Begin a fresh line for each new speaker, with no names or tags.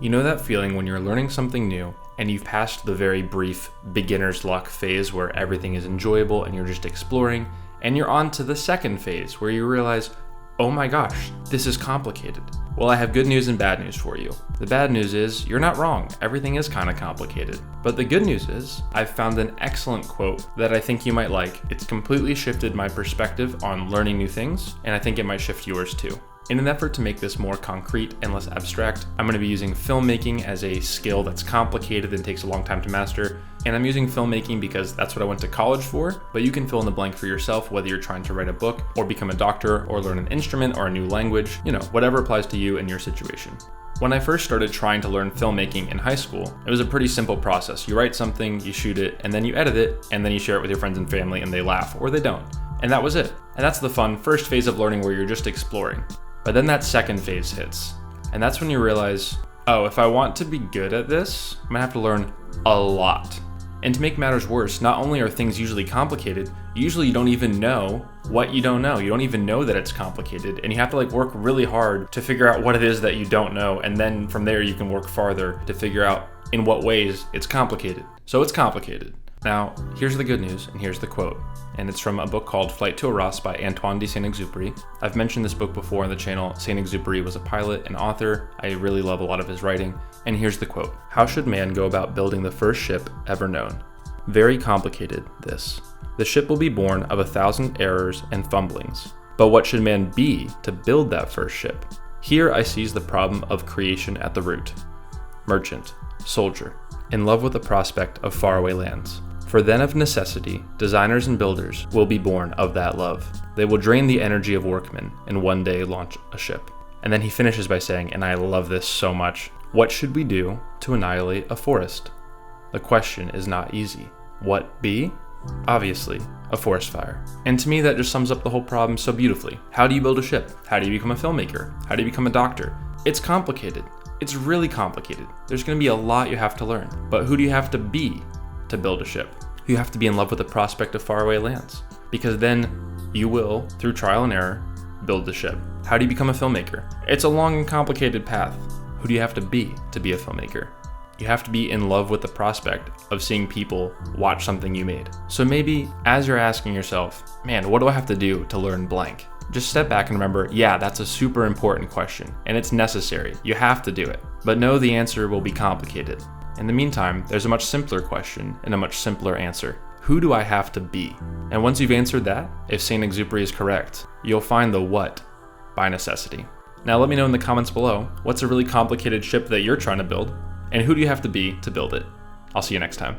You know that feeling when you're learning something new and you've passed the very brief beginner's luck phase where everything is enjoyable and you're just exploring, and you're on to the second phase where you realize, oh my gosh, this is complicated. Well, I have good news and bad news for you. The bad news is you're not wrong. Everything is kind of complicated. But the good news is I've found an excellent quote that I think you might like. It's completely shifted my perspective on learning new things, and I think it might shift yours too. In an effort to make this more concrete and less abstract, I'm going to be using filmmaking as a skill that's complicated and takes a long time to master. And I'm using filmmaking because that's what I went to college for, but you can fill in the blank for yourself, whether you're trying to write a book or become a doctor or learn an instrument or a new language, whatever applies to you and your situation. When I first started trying to learn filmmaking in high school, it was a pretty simple process. You write something, you shoot it, and then you edit it, and then you share it with your friends and family and they laugh or they don't. And that was it. And that's the fun first phase of learning where you're just exploring. But then that second phase hits, and that's when you realize, oh, if I want to be good at this, I'm gonna have to learn a lot. And to make matters worse, not only are things usually complicated, usually you don't even know what you don't know. You don't even know that it's complicated, and you have to work really hard to figure out what it is that you don't know, and then from there you can work farther to figure out in what ways it's complicated. So it's complicated. Now, here's the good news, and here's the quote. And it's from a book called Flight to Arras by Antoine de Saint-Exupéry. I've mentioned this book before on the channel. Saint-Exupéry was a pilot and author. I really love a lot of his writing. And here's the quote. How should man go about building the first ship ever known? Very complicated, this. The ship will be born of 1,000 errors and fumblings. But what should man be to build that first ship? Here I seize the problem of creation at the root. Merchant, soldier, in love with the prospect of faraway lands. For then of necessity, designers and builders will be born of that love. They will drain the energy of workmen and one day launch a ship. And then he finishes by saying, and I love this so much, what should we do to annihilate a forest? The question is not easy. What be? Obviously, a forest fire. And to me, that just sums up the whole problem so beautifully. How do you build a ship? How do you become a filmmaker? How do you become a doctor? It's complicated. It's really complicated. There's going to be a lot you have to learn. But who do you have to be to build a ship? You have to be in love with the prospect of faraway lands, because then you will, through trial and error, build the ship. How do you become a filmmaker? It's a long and complicated path. Who do you have to be a filmmaker? You have to be in love with the prospect of seeing people watch something you made. So maybe as you're asking yourself, man, what do I have to do to learn blank? Just step back and remember, yeah, that's a super important question, and it's necessary. You have to do it. But know the answer will be complicated. In the meantime, there's a much simpler question and a much simpler answer. Who do I have to be? And once you've answered that, if Saint-Exupéry is correct, you'll find the what by necessity. Now let me know in the comments below, what's a really complicated ship that you're trying to build, and who do you have to be to build it? I'll see you next time.